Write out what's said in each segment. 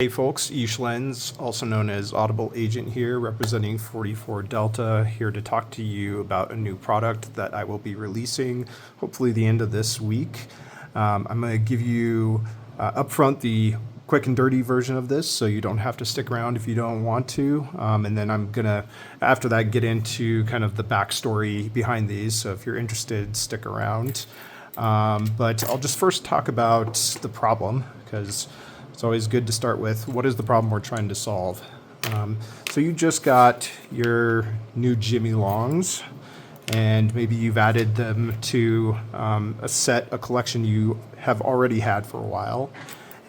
Hey folks, eschlenz, also known as Audible Agent here, representing 44 Delta, here to talk to you about a new product that I will be releasing, hopefully the end of this week. I'm going to give you upfront the quick and dirty version of this, so you don't have to stick around if you don't want to. And then I'm going to, after that, get into kind of the backstory behind these, so if you're interested, stick around. But I'll just first talk about the problem, because it's always good to start with what is the problem we're trying to solve. So you just got your new Jimy Longs, and maybe you've added them to a collection you have already had for a while.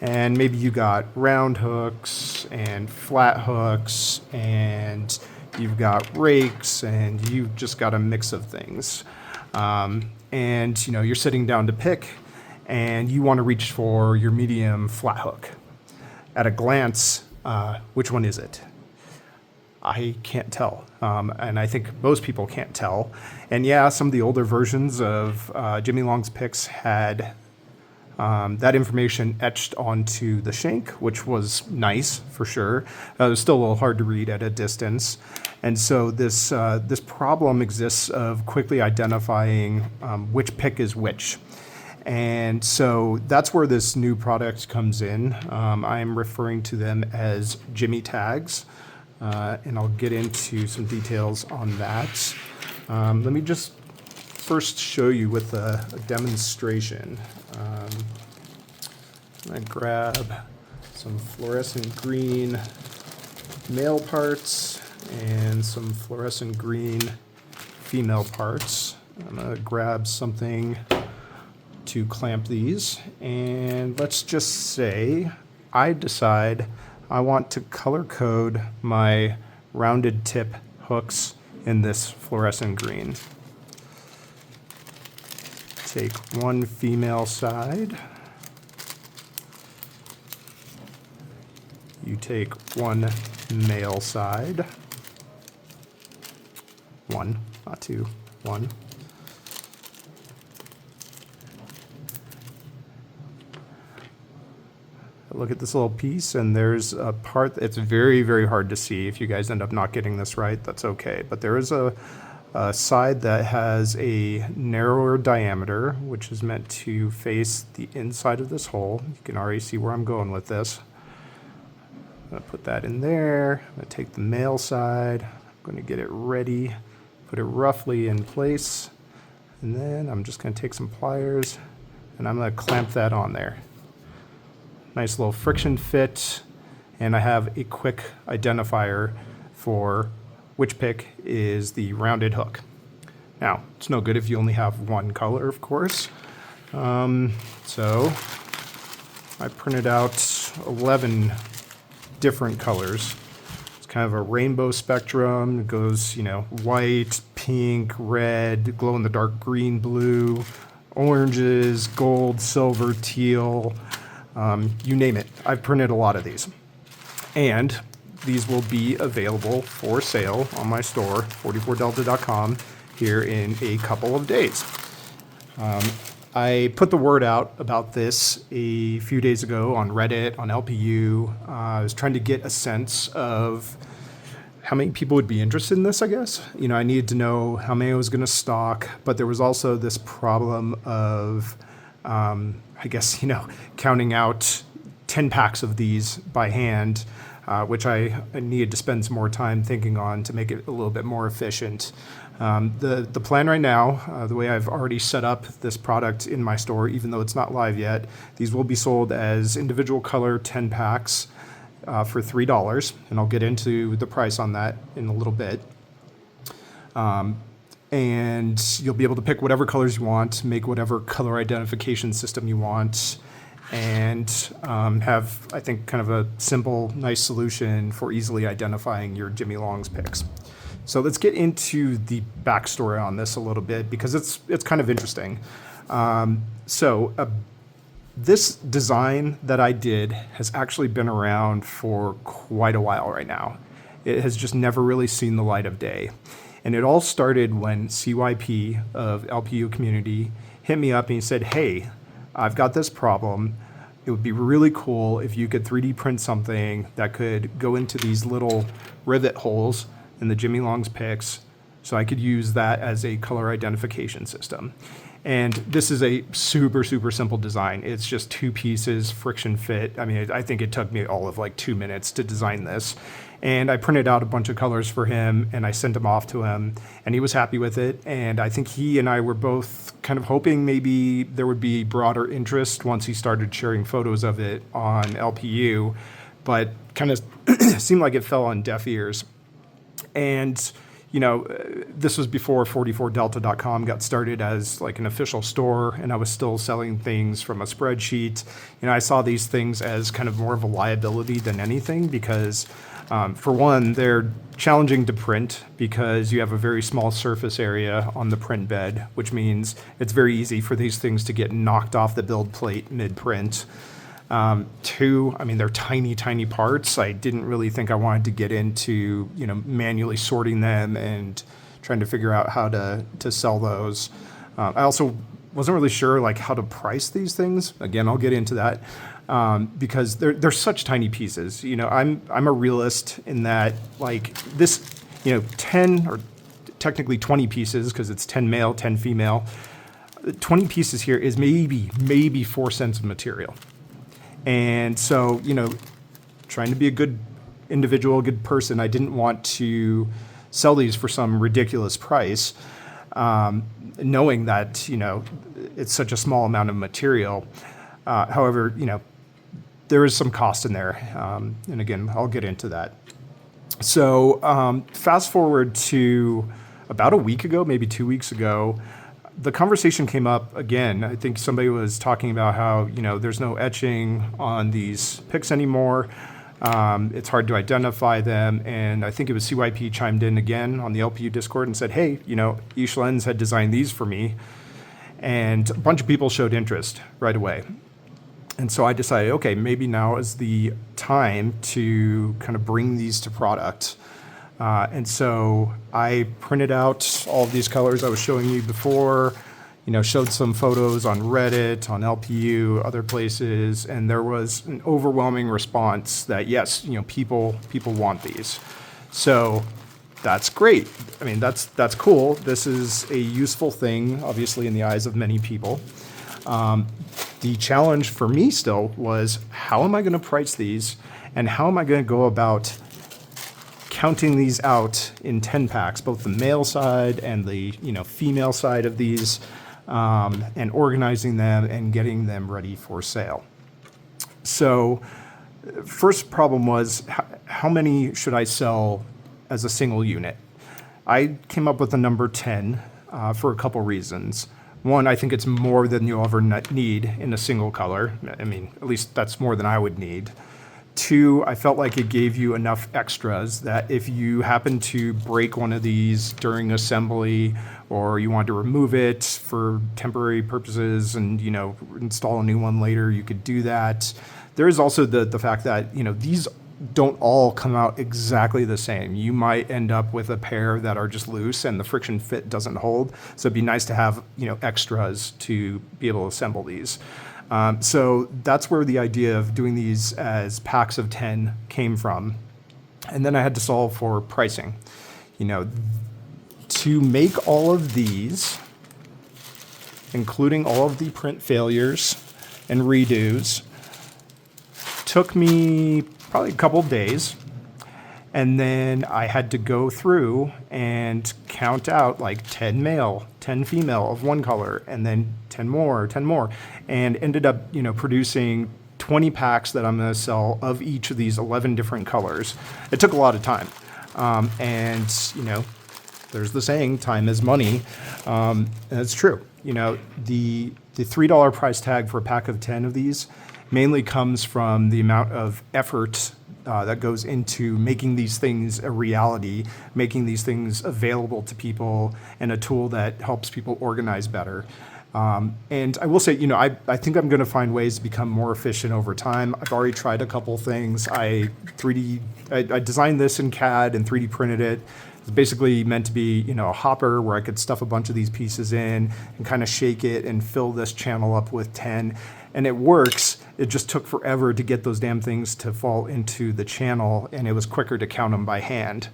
And maybe you got round hooks and flat hooks, and you've got rakes, and you've just got a mix of things. And you're sitting down to pick, and you want to reach for your medium flat hook. At a glance, which one is it? I can't tell, and I think most people can't tell. And yeah, some of the older versions of Jimy Longs picks had that information etched onto the shank, which was nice for sure. It was still a little hard to read at a distance. And so this problem exists of quickly identifying which pick is which. And so that's where this new product comes in. I'm referring to them as Jimy Tags, and I'll get into some details on that. Let me just first show you with a demonstration. I'm going to grab some fluorescent green male parts and some fluorescent green female parts. I'm going to grab something to clamp these, and let's just say I decide I want to color code my rounded tip hooks in this fluorescent green. Take one female side, you take one male side, one, not two, one. Look at this little piece, and there's a part that's very, very hard to see. If you guys end up not getting this right, that's okay. But there is a side that has a narrower diameter, which is meant to face the inside of this hole. You can already see where I'm going with this. I'm going to put that in there. I'm going to take the male side. I'm going to get it ready, put it roughly in place, and then I'm just going to take some pliers, and I'm going to clamp that on there. Nice little friction fit, and I have a quick identifier for which pick is the rounded hook. Now, it's no good if you only have one color, of course. So I printed out 11 different colors. It's kind of a rainbow spectrum. It goes, white, pink, red, glow-in-the-dark green, blue, oranges, gold, silver, teal. You name it. I've printed a lot of these. And these will be available for sale on my store, 44delta.com, here in a couple of days. I put the word out about this a few days ago on Reddit, on LPU. I was trying to get a sense of how many people would be interested in this, I guess. I needed to know how many I was going to stock, but there was also this problem of counting out 10 packs of these by hand, which I needed to spend some more time thinking on to make it a little bit more efficient. The plan right now, the way I've already set up this product in my store, even though it's not live yet, these will be sold as individual color 10 packs for $3, and I'll get into the price on that in a little bit. And you'll be able to pick whatever colors you want, make whatever color identification system you want, and have, I think, kind of a simple, nice solution for easily identifying your Jimy Longs picks. So let's get into the backstory on this a little bit, because it's kind of interesting. This design that I did has actually been around for quite a while right now. It has just never really seen the light of day. And it all started when CYP of LPU community hit me up and he said, hey, I've got this problem. it would be really cool if you could 3D print something that could go into these little rivet holes in the Jimylongs picks, so I could use that as a color identification system. And this is a super, super simple design. It's just 2 pieces, friction fit. I mean, I think it took me all of like 2 minutes to design this. And I printed out a bunch of colors for him and I sent them off to him and he was happy with it. And I think he and I were both kind of hoping maybe there would be broader interest once he started sharing photos of it on LPU, but kind of seemed like it fell on deaf ears. And this was before 44delta.com got started as like an official store, and I was still selling things from a spreadsheet. I saw these things as kind of more of a liability than anything because, for one, they're challenging to print because you have a very small surface area on the print bed, which means it's very easy for these things to get knocked off the build plate mid-print. 2, I mean, they're tiny, tiny parts. I didn't really think I wanted to get into, manually sorting them and trying to figure out how to sell those. I also wasn't really sure like how to price these things. Again, I'll get into that because they're such tiny pieces. I'm a realist in that like this, 10 or technically 20 pieces because it's 10 male, 10 female. 20 pieces here is maybe 4 cents of material. And so, trying to be a good individual, good person, I didn't want to sell these for some ridiculous price, knowing that, it's such a small amount of material. However, there is some cost in there. And again, I'll get into that. So fast forward to about a week ago, maybe 2 weeks ago, the conversation came up again. I think somebody was talking about how, there's no etching on these picks anymore. It's hard to identify them. And I think it was CYP chimed in again on the LPU Discord and said, hey, eschlenz had designed these for me. And a bunch of people showed interest right away. And so I decided, okay, maybe now is the time to kind of bring these to product. And so I printed out all of these colors I was showing you before, showed some photos on Reddit, on LPU, other places, and there was an overwhelming response that yes, people want these. So that's great. I mean, that's cool. This is a useful thing, obviously, in the eyes of many people. The challenge for me still was how am I going to price these and how am I going to go about counting these out in 10 packs, both the male side and the female side of these, and organizing them and getting them ready for sale. So first problem was how many should I sell as a single unit? I came up with the number 10 for a couple reasons. One, I think it's more than you'll ever need in a single color. I mean, at least that's more than I would need. 2, I felt like it gave you enough extras that if you happen to break one of these during assembly or you want to remove it for temporary purposes and install a new one later, you could do that. There is also the fact that these don't all come out exactly the same. You might end up with a pair that are just loose and the friction fit doesn't hold. So it'd be nice to have extras to be able to assemble these. So that's where the idea of doing these as packs of 10 came from. And then I had to solve for pricing. To make all of these, including all of the print failures and redos, took me probably a couple of days. And then I had to go through and count out like 10 male, 10 female of one color, and then 10 more, and ended up, producing 20 packs that I'm going to sell of each of these 11 different colors. It took a lot of time. And there's the saying, time is money. And it's true. The $3 price tag for a pack of 10 of these mainly comes from the amount of effort that goes into making these things a reality, making these things available to people, and a tool that helps people organize better. And I will say, I think I'm going to find ways to become more efficient over time. I've already tried a couple things. I designed this in CAD and 3D printed it. It's basically meant to be, a hopper where I could stuff a bunch of these pieces in and kind of shake it and fill this channel up with 10. and it works. It just took forever to get those damn things to fall into the channel, and it was quicker to count them by hand.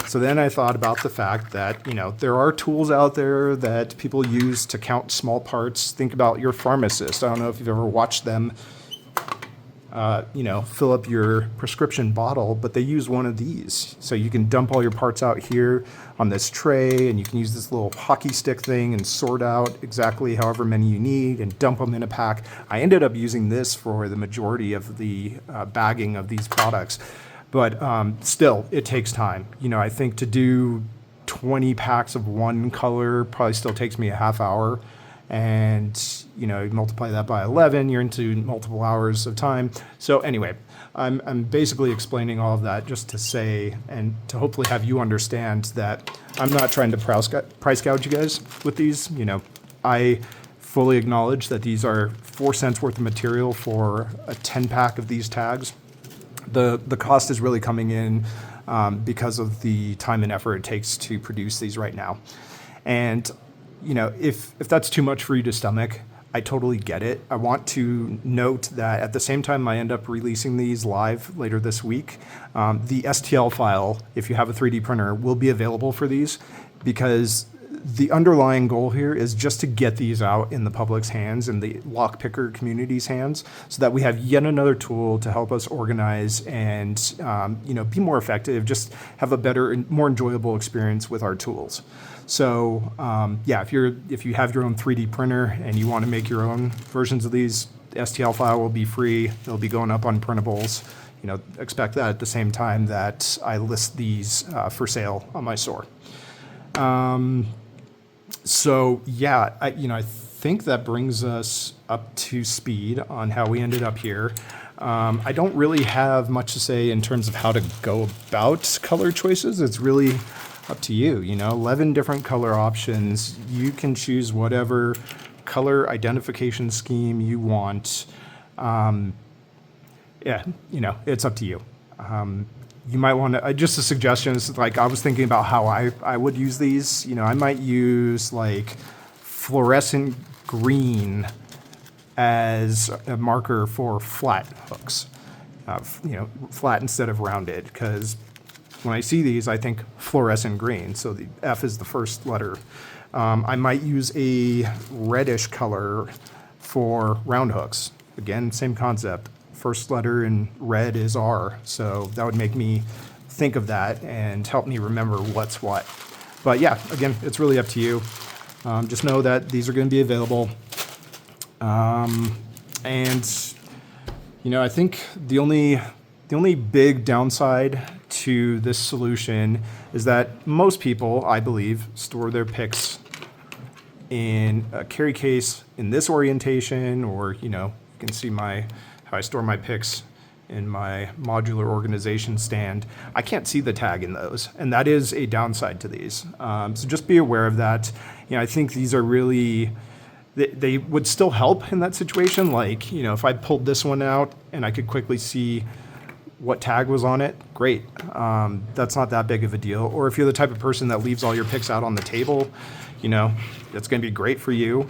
So then I thought about the fact that, you know, there are tools out there that people use to count small parts. Think about your pharmacist. I don't know if you've ever watched them, you know, fill up your prescription bottle, but they use one of these. So you can dump all your parts out here on this tray, and you can use this little hockey stick thing and sort out exactly however many you need and dump them in a pack. I ended up using this for the majority of the bagging of these products. But still, it takes time. You know, I think to do 20 packs of one color probably still takes me a half hour. And, you know, you multiply that by 11, you're into multiple hours of time. So anyway, I'm basically explaining all of that just to say, and to hopefully have you understand that I'm not trying to price gouge you guys with these. You know, I fully acknowledge that these are 4 cents worth of material for a 10 pack of these tags. The cost is really coming in because of the time and effort it takes to produce these right now. And, you know, if that's too much for you to stomach, I totally get it. I want to note that at the same time I end up releasing these live later this week, the STL file, if you have a 3D printer, will be available for these, because the underlying goal here is just to get these out in the public's hands and the lockpicker community's hands, so that we have yet another tool to help us organize and you know, be more effective, just have a better and more enjoyable experience with our tools. So yeah, if you have your own 3D printer and you want to make your own versions of these, the STL file will be free. It'll be going up on printables. You know, expect that at the same time that I list these for sale on my store. So yeah, I think that brings us up to speed on how we ended up here. I don't really have much to say in terms of how to go about color choices. It's really up to you. You know, 11 different color options. You can choose whatever color identification scheme you want. Yeah, you know, it's up to you. You might want to, just a suggestion is, like, I was thinking about how I would use these. You know, I might use like fluorescent green as a marker for flat hooks, you know, flat instead of rounded, because when I see these, I think fluorescent green. So the F is the first letter. I might use a reddish color for round hooks. Again, same concept. First letter in red is R, so that would make me think of that and help me remember what's what. But yeah, again, it's really up to you. Just know that these are going to be available. And you know, I think the only big downside to this solution is that most people, I believe, store their picks in a carry case in this orientation, or, you know, you can see how I store my picks in my modular organization stand. I can't see the tag in those, and that is a downside to these. So just be aware of that. You know, I think these are really, they would still help in that situation. Like, you know, if I pulled this one out and I could quickly see what tag was on it, great. That's not that big of a deal. Or if you're the type of person that leaves all your picks out on the table, you know, that's going to be great for you.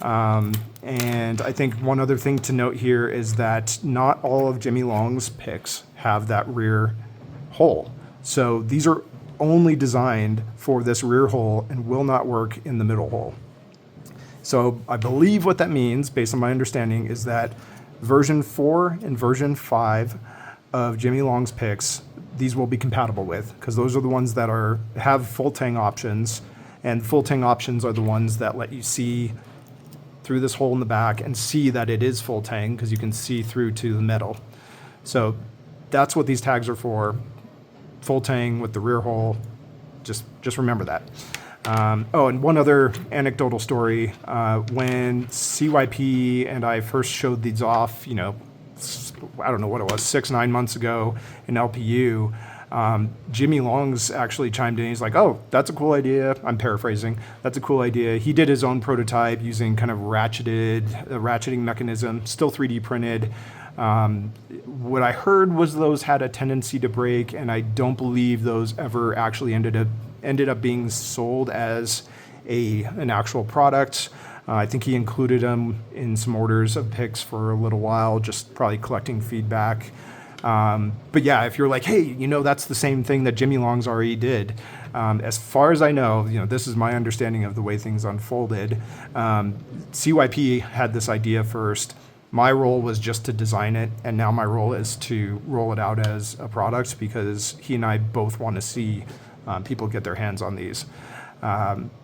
And I think one other thing to note here is that not all of Jimylongs picks have that rear hole. So these are only designed for this rear hole and will not work in the middle hole. So I believe what that means, based on my understanding, is that version 4 and version 5 of Jimylongs picks, these will be compatible with, because those are the ones that have full tang options, and full tang options are the ones that let you see through this hole in the back and see that it is full tang, because you can see through to the metal. So that's what these tags are for, full tang with the rear hole. Just remember that. Oh, and one other anecdotal story. When CYP and I first showed these off, you know, I don't know what it was, 6-9 months ago in LPU, Jimy Longs actually chimed in. He's like, "Oh, that's a cool idea." I'm paraphrasing. That's a cool idea. He did his own prototype using kind of ratcheting mechanism, still 3D printed. What I heard was those had a tendency to break, and I don't believe those ever actually ended up being sold as an actual product. I think he included them in some orders of picks for a little while, just probably collecting feedback. But yeah, if you're like, hey, that's the same thing that Jimylongs already did. As far as I know, this is my understanding of the way things unfolded. CYP had this idea first. My role was just to design it, and now my role is to roll it out as a product because he and I both want to see people get their hands on these.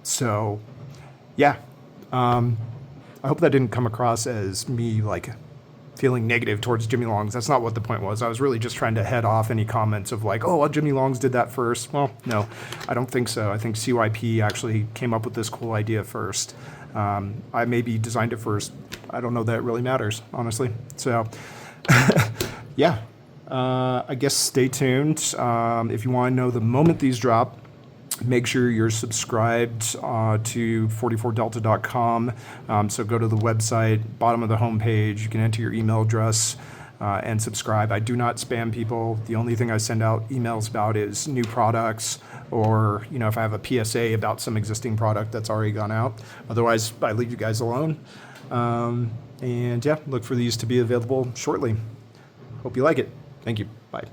So, yeah. I hope that didn't come across as me like feeling negative towards Jimylongs. That's not what the point was. I was really just trying to head off any comments of like, oh, well, Jimylongs did that first. Well, no, I don't think so. I think CYP actually came up with this cool idea first. I maybe designed it first. I don't know that it really matters, honestly. So, yeah, I guess stay tuned. If you want to know the moment these drop, make sure you're subscribed to 44delta.com. So go to the website, bottom of the homepage. You can enter your email address and subscribe. I do not spam people. The only thing I send out emails about is new products or, if I have a PSA about some existing product that's already gone out. Otherwise, I leave you guys alone. And yeah, look for these to be available shortly. Hope you like it. Thank you. Bye.